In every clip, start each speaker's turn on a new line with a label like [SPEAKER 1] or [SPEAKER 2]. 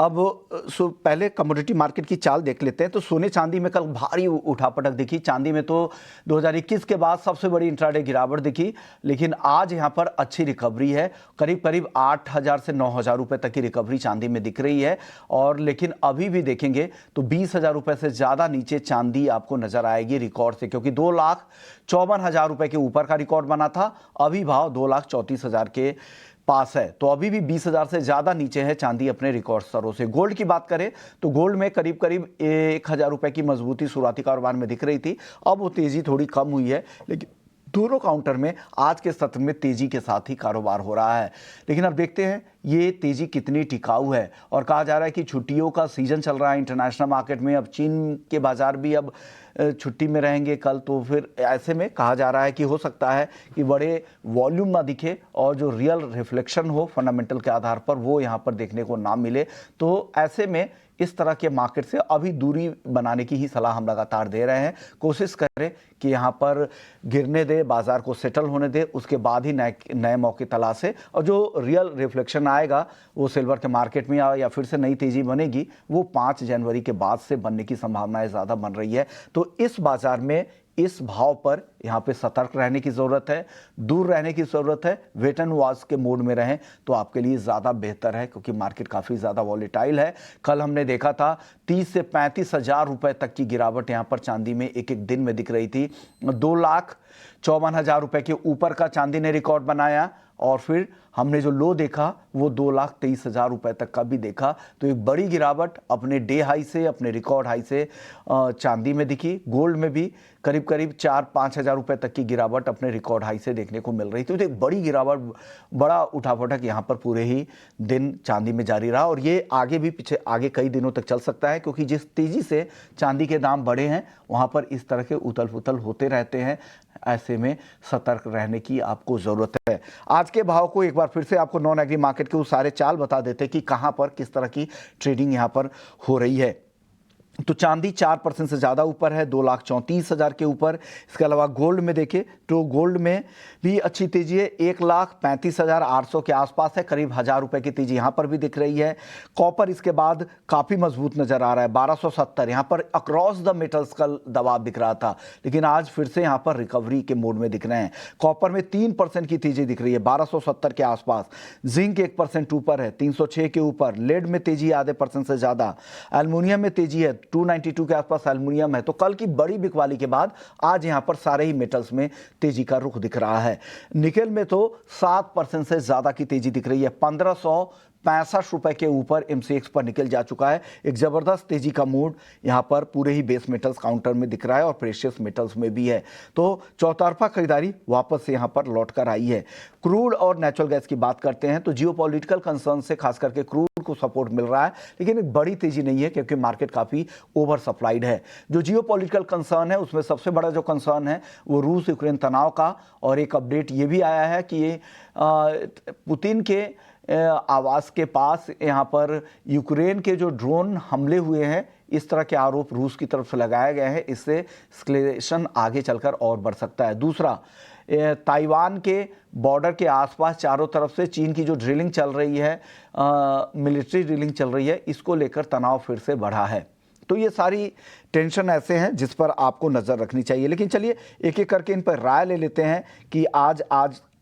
[SPEAKER 1] अब पहले commodity market की चाल देख लेते हैं। तो सोने चांदी में कल भारी उठापटक दिखी। चांदी में तो 2021 के बाद सबसे बड़ी इंट्राडे गिरावट दिखी, लेकिन आज यहां पर अच्छी रिकवरी है। करीब करीब 8,000 से 9,000 रुपए तक की रिकवरी चांदी में दिख रही है। और लेकिन अभी भी देखेंगे तो 20,000 रुपए से ज़्यादा नीचे चांदी आपको नजर आएगी रिकॉर्ड से, क्योंकि 2,54,000 रुपए के ऊपर का रिकॉर्ड बना था। अभी भाव 2,34,000 के पास है, तो अभी भी 20,000 से ज्यादा नीचे है चांदी अपने रिकॉर्ड स्तरों से। गोल्ड की बात करें तो गोल्ड में करीब करीब 1,000 रुपए की मजबूती शुरुआती कारोबार में दिख रही थी। अब वो तेजी थोड़ी कम हुई है, लेकिन दोनों काउंटर में आज के सत्र में तेजी के साथ ही कारोबार हो रहा है। लेकिन अब देखते हैं ये तेजी कितनी टिकाऊ है। और कहा जा रहा है कि छुट्टियों का सीजन चल रहा है इंटरनेशनल मार्केट में। अब चीन के बाजार भी अब छुट्टी में रहेंगे कल, तो फिर ऐसे में कहा जा रहा है कि हो सकता है कि बड़े वॉल्यूम ना दिखे और जो रियल रिफ्लेक्शन हो फंडामेंटल के आधार पर वो यहाँ पर देखने को ना मिले। तो ऐसे में इस तरह के मार्केट से अभी दूरी बनाने की ही सलाह हम लगातार दे रहे हैं। कोशिश करें कि यहाँ पर गिरने दे, बाजार को सेटल होने दे, उसके बाद ही नए मौके तलाशे। और जो रियल रिफ्लेक्शन आएगा वो सिल्वर के मार्केट में या फिर से नई तेजी बनेगी, वो 5 जनवरी के बाद से बनने की संभावनाएं ज़्यादा बन रही है। तो इस बाजार में इस भाव पर यहाँ पे सतर्क रहने की जरूरत है, दूर रहने की जरूरत है। वेट एंड वॉच के मोड में रहें तो आपके लिए ज्यादा बेहतर है, क्योंकि मार्केट काफी ज्यादा वॉलेटाइल है। कल हमने देखा था 30 से 35,000 रुपए तक की गिरावट यहाँ पर चांदी में एक एक दिन में दिख रही थी। 2,54,000 रुपए के ऊपर का चांदी ने रिकॉर्ड बनाया और फिर हमने जो लो देखा वो 2,23,000 रुपए तक का भी देखा। तो एक बड़ी गिरावट अपने डे हाई से, अपने रिकॉर्ड हाई से चांदी में दिखी। गोल्ड में भी करीब करीब 4-5 हजार रुपए तक की गिरावट अपने रिकॉर्ड हाई से देखने को मिल रही थी। तो एक बड़ी गिरावट, बड़ा उठापटक यहाँ पर पूरे ही दिन चांदी में जारी रहा और ये आगे भी आगे कई दिनों तक चल सकता है, क्योंकि जिस तेजी से चांदी के दाम बढ़े हैं वहाँ पर इस तरह के उथल पुथल होते रहते हैं। ऐसे में सतर्क रहने की आपको जरूरत है। आज के भाव को एक बार फिर से आपको नॉन एग्री मार्केट के उस सारे चाल बता देते कि कहां पर किस तरह की ट्रेडिंग यहां पर हो रही है। तो चांदी 4% से ज़्यादा ऊपर है, 2,34,000 के ऊपर। इसके अलावा गोल्ड में देखें तो गोल्ड में भी अच्छी तेजी है, 1,35,800 के आसपास है, करीब 1,000 रुपए की तेजी यहाँ पर भी दिख रही है। कॉपर इसके बाद काफ़ी मजबूत नजर आ रहा है, 1,270। यहाँ पर अक्रॉस द मेटल्स का दबाव दिख रहा था, लेकिन आज फिर से यहाँ पर रिकवरी के मोड में दिख रहे हैं। कॉपर में 3% की तेजी दिख रही है, 1,270 के आसपास। जिंक 1% ऊपर है, 306 के ऊपर। लेड में तेजी आधे % से ज़्यादा। एल्युमिनियम में तेजी है, 292 के आसपास एल्युमिनियम है। तो कल की बड़ी बिकवाली के बाद आज यहां पर सारे ही मेटल्स में तेजी का रुख दिख रहा है। निकेल में तो 7% से ज्यादा की तेजी दिख रही है, 1,565 रुपए के ऊपर MCX पर निकल जा चुका है। एक जबरदस्त तेजी का मूड यहां पर पूरे ही बेस मेटल्स काउंटर में दिख रहा है और प्रेशियस मेटल्स में भी है। तो चौतरफा खरीदारी वापस से यहां पर लौट कर आई है। क्रूड और नेचुरल गैस की बात करते हैं तो जियोपॉलिटिकल कंसर्न से खास करके क्रूड को सपोर्ट मिल रहा है, लेकिन एक बड़ी तेजी नहीं है क्योंकि मार्केट काफी ओवर सप्लाइड है। जो जियोपॉलिटिकल कंसर्न है उसमें सबसे बड़ा जो कंसर्न है वो रूस यूक्रेन तनाव का। और एक अपडेट ये भी आया है कि पुतिन के आवास के पास यहाँ पर यूक्रेन के जो ड्रोन हमले हुए हैं, इस तरह के आरोप रूस की तरफ से लगाए गए हैं। इससे एस्केलेशन आगे चलकर और बढ़ सकता है। दूसरा, ताइवान के बॉर्डर के आसपास चारों तरफ से चीन की जो ड्रिलिंग चल रही है, मिलिट्री ड्रिलिंग चल रही है, इसको लेकर तनाव फिर से बढ़ा है। तो ये सारी टेंशन ऐसे हैं जिस पर आपको नज़र रखनी चाहिए। लेकिन चलिए एक एक करके इन पर राय ले लेते हैं कि आज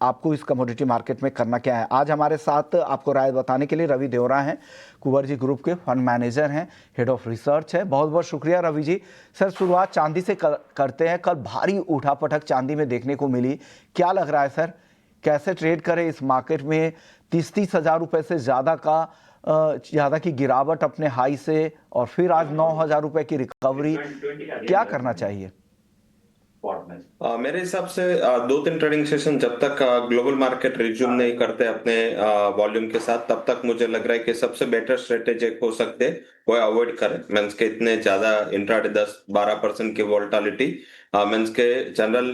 [SPEAKER 1] आपको इस कमोडिटी मार्केट में करना क्या है। आज हमारे साथ आपको राय बताने के लिए रवि देवरा हैं, कुंवर ग्रुप के फंड मैनेजर हैं, हेड ऑफ रिसर्च है। बहुत बहुत शुक्रिया रवि जी। सर, शुरुआत चांदी से करते हैं। कल भारी उठापटक चांदी में देखने को मिली, क्या लग रहा है सर, कैसे ट्रेड करें इस मार्केट में? 30 हजार रुपये से ज़्यादा की गिरावट अपने हाई से और फिर आज 9,000 रुपये की रिकवरी, क्या करना चाहिए?
[SPEAKER 2] मेरे हिसाब से 2-3 ट्रेडिंग सेशन जब तक ग्लोबल मार्केट रिज्यूम नहीं करते अपने वॉल्यूम के साथ, तब तक मुझे लग रहा है कि सबसे बेटर स्ट्रेटेजी हो सकते वो अवॉइड करें। मींस के इतने ज्यादा इंट्राडे 10-12% की वोलेटिलिटी मींस के जनरल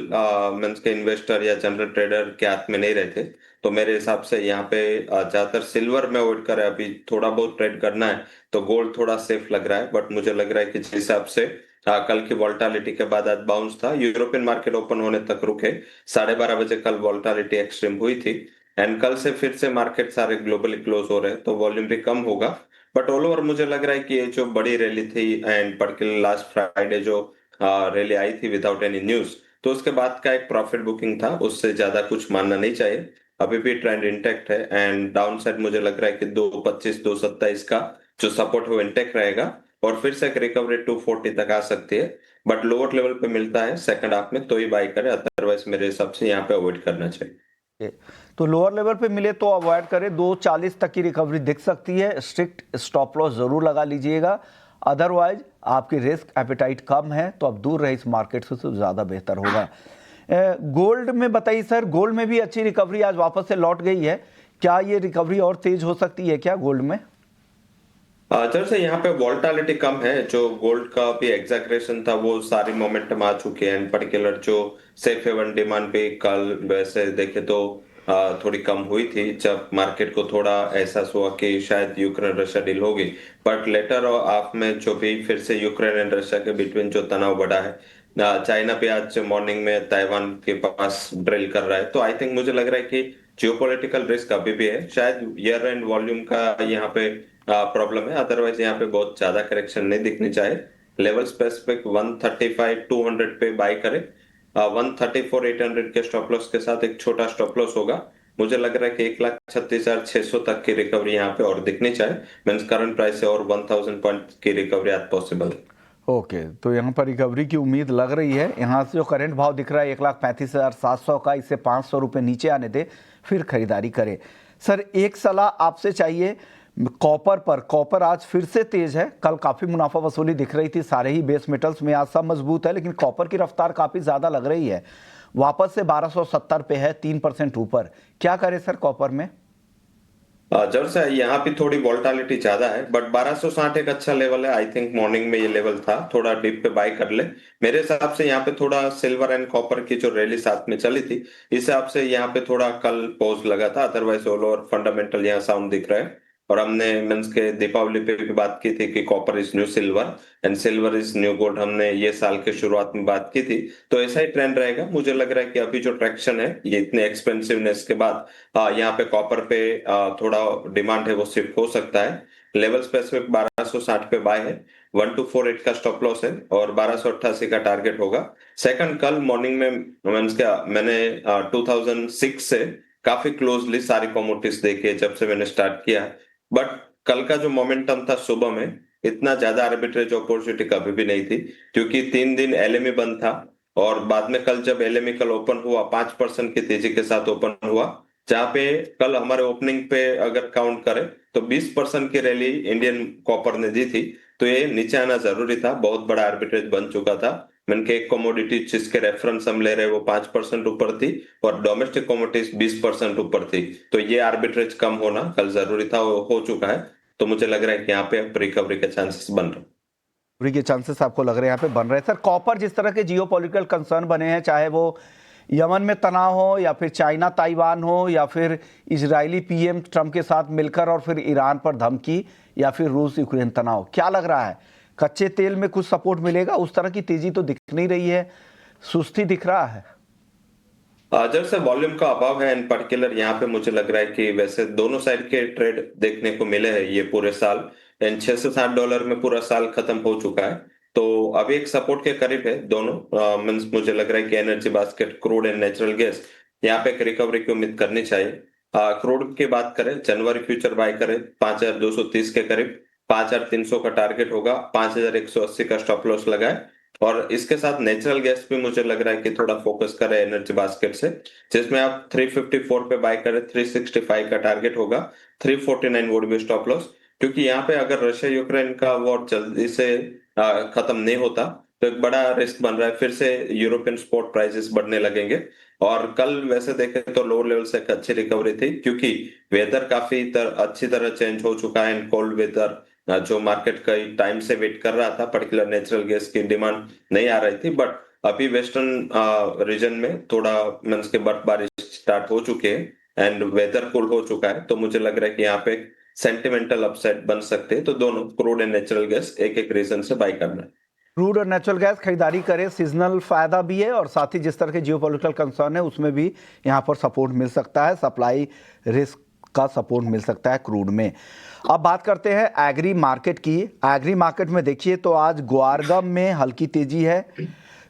[SPEAKER 2] मींस के इन्वेस्टर या जनरल ट्रेडर के हाथ में नहीं रहते। तो मेरे हिसाब से यहाँ पे ज्यादातर सिल्वर में अवॉइड करें। अभी थोड़ा बहुत ट्रेड करना है तो गोल्ड थोड़ा सेफ लग रहा है, बट मुझे लग रहा है कि जिस हिसाब से कल की वोलेटिलिटी के बाद आज बाउंस था, यूरोपियन मार्केट ओपन होने तक रुके। 12:30 बजे कल वोलेटिलिटी एक्सट्रीम हुई थी एंड कल से फिर से मार्केट सारे ग्लोबली क्लोज हो रहे हैं, तो वॉल्यूम भी कम होगा। बट ऑल ओवर मुझे लग रहा है कि ये जो बड़ी रैली थी एंड पर्टिकुलर लास्ट फ्राइडे जो रैली आई थी विदाउट एनी न्यूज, तो उसके बाद का एक प्रॉफिट बुकिंग था, उससे ज्यादा कुछ मानना नहीं चाहिए। अभी भी ट्रेंड इंटेक्ट है एंड डाउन साइड मुझे लग रहा है कि 225 227 का जो सपोर्ट है वो इंटेक्ट रहेगा और फिर से एक रिकवरी 240 तक आ सकती है। बट लोअर लेवल पे मिलता है सेकंड हाफ में तो ही बाय करे, अदरवाइज मेरे हिसाब से यहाँ पे अवॉइड करना चाहिए।
[SPEAKER 1] तो लोअर लेवल पे मिले तो अवॉइड करें, 240 तक की रिकवरी दिख सकती है, स्ट्रिक्ट स्टॉप लॉस जरूर लगा लीजिएगा। अदरवाइज आपकी रिस्क एपेटाइट कम है तो आप दूर रहे इस मार्केट से तो ज़्यादा बेहतर होगा। गोल्ड में बताइए सर, गोल्ड में भी अच्छी रिकवरी आज वापस से लौट गई है, क्या ये रिकवरी और तेज हो सकती है क्या गोल्ड में?
[SPEAKER 2] जैसे यहाँ पे वोल्टालिटी कम है, जो गोल्ड का भी एग्जैगरेशन था वो सारी मोमेंटम आ चुकी है एंड पर्टिकुलर जो सेफ हेवन डिमांड भी कल वैसे देखे तो थोड़ी कम हुई थी जब मार्केट को थोड़ा एहसास हुआ कि शायद यूक्रेन रशिया डील होगी। बट लेटर हाफ में जो भी फिर से यूक्रेन एंड रशिया के बिटवीन जो तनाव बढ़ा है, चाइना भी आज मॉर्निंग में ताइवान के पास ड्रिल कर रहा है, तो आई थिंक मुझे लग रहा है कि जियोपॉलिटिकल रिस्क अभी भी है, शायद ईयर एंड वॉल्यूम का यहाँ पे प्रॉब्लम है, अदरवाइज यहाँ पे बहुत ज्यादा करेक्शन नहीं दिखनी चाहिए। लेवल स्पेसिफिक 135 200 पे बाय करे, 134 800 के स्टॉप लॉस के साथ एक छोटा स्टॉप लॉस होगा। मुझे लग रहा है कि 1,36,600 तक की रिकवरी यहाँ पे और दिखनी चाहिए, मीन्स करंट प्राइस से और 1000 पॉइंट की रिकवरी आज पॉसिबल है।
[SPEAKER 1] ओके, तो यहाँ पर रिकवरी की उम्मीद लग रही है। यहाँ से जो करंट भाव दिख रहा है 1,35,700 का, इससे 500 रुपये नीचे आने दे फिर खरीदारी करें। सर एक सलाह आपसे चाहिए कॉपर पर। कॉपर आज फिर से तेज है, कल काफ़ी मुनाफा वसूली दिख रही थी, सारे ही बेस मेटल्स में आज सब मजबूत है, लेकिन कॉपर की रफ्तार काफ़ी ज़्यादा लग रही है, वापस से 1270 पे है, 3% ऊपर। क्या करें सर कॉपर में?
[SPEAKER 2] जब से यहाँ पे थोड़ी वोल्टालिटी ज्यादा है, बट 1260 एक अच्छा लेवल है। आई थिंक मॉर्निंग में ये लेवल था, थोड़ा डिप पे बाय कर ले। मेरे हिसाब से यहाँ पे थोड़ा सिल्वर एंड कॉपर की जो रैली साथ में चली थी, इस हिसाब से यहाँ पे थोड़ा कल पॉज लगा था, अदरवाइज ऑल ओवर फंडामेंटल यहाँ साउंड दिख रहा है। और हमने मीन्स के दीपावली पे भी बात की थी कि copper is new silver and silver is new gold, हमने ये साल के शुरुआत में बात की थी। तो ऐसा ही ट्रेंड रहेगा। मुझे लग रहा है कि अभी जो ट्रैक्शन है ये इतने एक्सपेंसिवनेस के बाद यहाँ पे कॉपर पे थोड़ा डिमांड है वो शिफ्ट हो सकता है। लेवल स्पेसिफिक 1260 पे बाय है, 1248 का स्टॉप लॉस है और 1288 का टारगेट होगा। सेकंड, कल मॉर्निंग में मीन्स क्या मैंने 2006 से काफी क्लोजली सारी कमोडिटीज देखी है जब से मैंने स्टार्ट किया है। बट कल का जो मोमेंटम था सुबह में, इतना ज्यादा आर्बिट्रेज अपॉर्चुनिटी कभी भी नहीं थी, क्योंकि 3 दिन एलएमई बंद था और बाद में कल जब एलएमई कल ओपन हुआ 5% की तेजी के साथ ओपन हुआ, जहां पे कल हमारे ओपनिंग पे अगर काउंट करें तो 20% की रैली इंडियन कॉपर ने दी थी। तो ये नीचे आना जरूरी था, बहुत बड़ा आर्बिट्रेज बन चुका था। मैंने के एक कमोडिटी जिसके रेफरेंस हम ले रहे वो 5% ऊपर थी और डोमेस्टिक कमोडिटीज 20% ऊपर थी, तो ये आर्बिट्रेज कम होना कल जरूरी था, वो हो चुका है। तो मुझे लग रहा है कि यहाँ पे रिकवरी के चांसेस बन रहे हैं।
[SPEAKER 1] रिकवरी के चांसेस आपको लग रहे हैं यहाँ पे बन रहे हैं। सर कॉपर जिस तरह के जियोपॉलिटिकल कंसर्न बने हैं, चाहे वो यमन में तनाव हो या फिर चाइना ताइवान हो या फिर इजरायली पीएम ट्रंप के साथ मिलकर और फिर ईरान पर धमकी या फिर रूस यूक्रेन तनाव, क्या लग रहा है कच्चे तेल में कुछ सपोर्ट मिलेगा? उस तरह की तेजी तो दिख नहीं रही है, सुस्ती दिख रहा है।
[SPEAKER 2] जैसे वॉल्यूम का अभाव है एंड पर्टिकुलर यहाँ पे मुझे लग रहा है कि वैसे दोनों साइड के ट्रेड देखने को मिले हैं ये पूरे साल एंड $6 से $7 में पूरा साल खत्म हो चुका है। तो अभी एक सपोर्ट के करीब है दोनों। मीन्स मुझे लग रहा है कि energy basket crude and natural gas यहाँ पे एक रिकवरी की उम्मीद करनी चाहिए। क्रूड की बात करें, जनवरी फ्यूचर बाय करें 5230 के करीब, 5300 का टारगेट होगा, 5180 का स्टॉप लॉस लगाए। और इसके साथ नेचुरल गैस भी मुझे लग रहा है कि थोड़ा फोकस करें एनर्जी बास्केट से, जिसमें आप 354 पे बाय करें, 365 का टारगेट होगा, 349 वुड बी स्टॉप लॉस। क्योंकि यहाँ पे अगर रशिया यूक्रेन का वॉर जल्दी से खत्म नहीं होता तो एक बड़ा रिस्क बन रहा है, फिर से यूरोपियन स्पॉट प्राइसेस बढ़ने लगेंगे। और कल वैसे देखें तो लोअर लेवल से एक अच्छी रिकवरी थी, क्योंकि वेदर काफी अच्छी तरह चेंज हो चुका है एंड कोल्ड वेदर जो मार्केट कई टाइम से वेट कर रहा था, पर्टिकुलर नेचुरल गैस की डिमांड नहीं आ रही थी। बट अभी वेस्टर्न रीजन में थोड़ा मीन्स के बर्फबारी स्टार्ट हो चुके हैं एंड वेदर कूल हो चुका है, तो मुझे लग रहा है कि यहाँ पे सेंटिमेंटल अपसाइड बन सकते हैं। तो दोनों क्रूड एंड नेचुरल गैस एक एक रीजन से बाय करना है।
[SPEAKER 1] क्रूड और नेचुरल गैस खरीदारी करें, सीजनल फायदा भी है और साथ ही जिस तरह के जियोपॉलिटिकल कंसर्न है उसमें भी यहाँ पर सपोर्ट मिल सकता है। सप्लाई रिस्क का सपोर्ट मिल सकता है क्रूड में। अब बात करते हैं एग्री मार्केट की। एग्री मार्केट में देखिए तो आज ग्वारगम में हल्की तेजी है,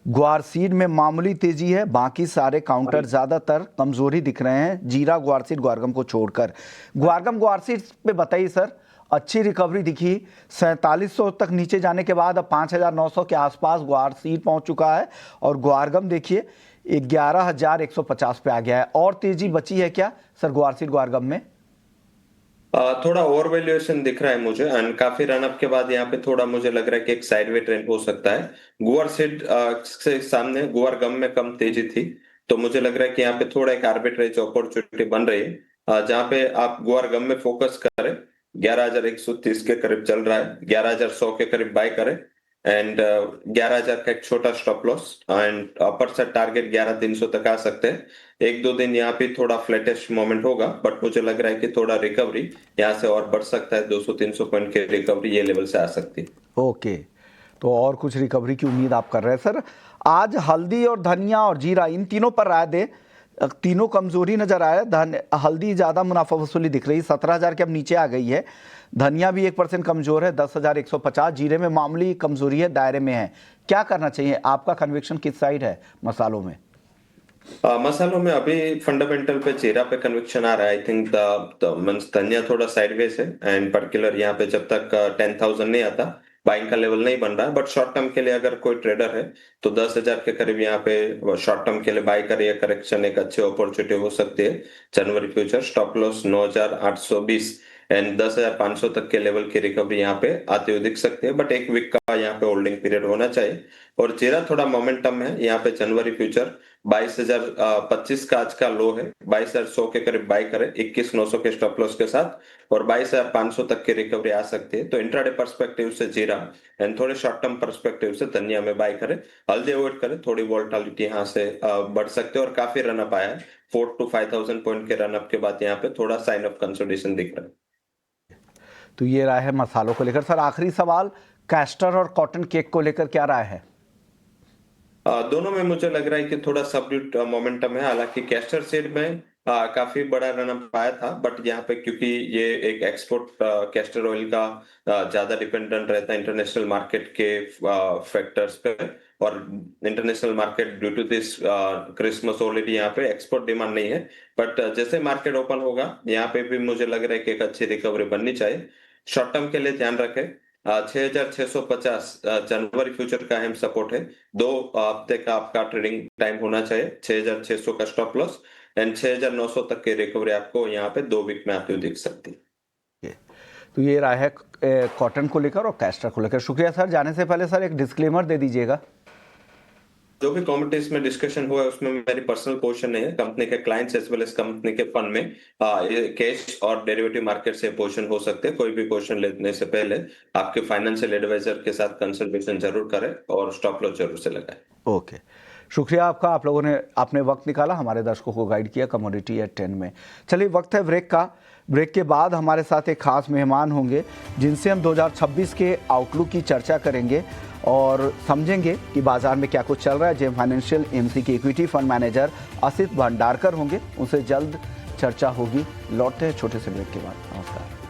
[SPEAKER 1] ग्वार सीड में मामूली तेजी है, बाकी सारे काउंटर ज़्यादातर कमजोरी दिख रहे हैं, जीरा ग्वार सीड ग्वारगम को छोड़कर। ग्वार सीड पे बताइए सर, अच्छी रिकवरी दिखी, 4700 तक नीचे जाने के बाद अब 5900 के आसपास ग्वार सीड पहुंच चुका है और ग्वारगम देखिए 11150 पे आ गया है। और तेजी बची है क्या सर ग्वार सीड ग्वारगम में?
[SPEAKER 2] थोड़ा ओवर वैल्यूएशन दिख रहा है मुझे एंड काफी रनअप के बाद यहाँ पे थोड़ा मुझे लग रहा है कि एक साइडवे ट्रेंड हो सकता है। गुआर सीड से सामने गुआर गम में कम तेजी थी, तो मुझे लग रहा है कि यहाँ पे थोड़ा एक आर्बिट्रेज अपॉर्चुनिटी बन रही है, जहाँ पे आप गुआर गम में फोकस करें। 11,130 के करीब चल रहा है, 11,100 के करीब बाय करें एंड 11,000 का एक छोटा stop loss and upper side target 11,300 तक आ सकते हैं। एक दो दिन यहाँ पे थोड़ा फ्लैटिश मोमेंट होगा, बट मुझे लग रहा है कि थोड़ा रिकवरी यहाँ से और बढ़ सकता है, 200-300 पॉइंट की रिकवरी ये लेवल से आ सकती है।
[SPEAKER 1] ओके, तो और कुछ रिकवरी की उम्मीद आप कर रहे हैं सर। आज हल्दी और धनिया और जीरा इन तीनों पर राय दे, तीनों कमजोरी नजर आया। हल्दी ज्यादा मुनाफा वसूली दिख रही, 17,000 के अब नीचे आ गई है। धनिया भी 1% कमजोर है, 10,150। जीरे में मामूली कमजोरी है, दायरे में है। क्या करना चाहिए? आपका कन्विक्शन किस साइड है मसालों में?
[SPEAKER 2] मसालों में अभी फंडामेंटल पे जीरा पे कन्विक्शन आ रहा है। आई थिंक धनिया थोड़ा साइडवेज है एंड पर्टिकुलर यहाँ पे जब तक 10,000 नहीं आता बाइंग का लेवल नहीं बन रहा है। बट शॉर्ट टर्म के लिए अगर कोई ट्रेडर है तो 10,000 के करीब यहाँ पे शॉर्ट टर्म के लिए बाय करे, या करेक्शन एक अच्छी अपॉर्चुनिटी हो सकती है। जनवरी फ्यूचर स्टॉप लॉस 9,820 एंड 10,500 तक के लेवल की रिकवरी यहाँ पे आते हुए दिख सकती है, बट एक वीक का यहाँ पे होल्डिंग पीरियड होना चाहिए। और जीरा थोड़ा मोमेंटम है, यहाँ पे जनवरी फ्यूचर 22,025 का आज का लो है, 22,100 के करीब बाय करे 21,900 के स्टॉप लॉस के साथ, और 22,500 तक की रिकवरी आ सकती है। तो इंट्राडे पर्सपेक्टिव से जीरा एंड थोड़े शॉर्ट टर्म पर्सपेक्टिव से धनिया में बाय करे, हल्दी अवॉइड करे, थोड़ी वोलेटिलिटी यहाँ से बढ़ सकते हैं। और काफी रनअप आया है, 4 to 5,000 पॉइंट के रनअप के बाद यहाँ पे थोड़ा साइन ऑफ कंसोलिडेशन दिख रहा है।
[SPEAKER 1] तो ये राय है मसालों को लेकर। सर आखिरी सवाल, कैस्टर और कॉटन केक को लेकर क्या राय है?
[SPEAKER 2] दोनों में मुझे लग रहा है कि थोड़ा सबड्यूट मोमेंटम है। हालांकि कैस्टर सीड में काफी बड़ा रनअप आया था, बट यहाँ पे क्योंकि ये एक एक्सपोर्ट कैस्टर ऑयल का ज्यादा डिपेंडेंट रहता है इंटरनेशनल मार्केट के फैक्टर्स पे, और international market due to this Christmas already यहाँ पे एक्सपोर्ट डिमांड नहीं है। बट जैसे मार्केट ओपन होगा यहाँ पे भी मुझे लग रहा है कि एक अच्छी रिकवरी बननी चाहिए। शॉर्ट टर्म के लिए ध्यान रखें, 6,650 जनवरी फ्यूचर का अहम सपोर्ट है। 2 हफ्ते का आपका ट्रेडिंग टाइम होना चाहिए। 6,600 का स्टॉप लॉस एंड 6,900 तक की रिकवरी आपको यहाँ पे 2 वीक में आती हुई दिख सकती है।
[SPEAKER 1] तो ये राय है कॉटन को लेकर और कैस्टर को लेकर। शुक्रिया सर। जाने से पहले सर एक डिस्क्लेमर दे दीजिएगा।
[SPEAKER 2] जो भी कमेटीज में डिस्कशन हुआ है उसमें मेरी पर्सनल पोजीशन नहीं है। कंपनी के clients as well as company के फंड में कैश और डेरिवेटिव मार्केट से पोजीशन हो सकते हैं। कोई भी पोजीशन लेने से पहले आपके फाइनेंशियल एडवाइजर के साथ कंसल्टेशन जरूर करें और स्टॉप लॉस जरूर से लगाएं।
[SPEAKER 1] ओके, शुक्रिया आपका। आप लोगों ने अपने वक्त निकाला, हमारे दर्शकों को गाइड किया कमोडिटी एट 10 में। चलिए वक्त है ब्रेक का। ब्रेक के बाद हमारे साथ एक खास मेहमान होंगे जिनसे हम 2026 के आउटलुक की चर्चा करेंगे और समझेंगे कि बाजार में क्या कुछ चल रहा है। जेम फाइनेंशियल एमसी के equity fund manager Asit Bhandarkar होंगे, उनसे जल्द चर्चा होगी। लौटते हैं छोटे से ब्रेक के बाद। नमस्कार।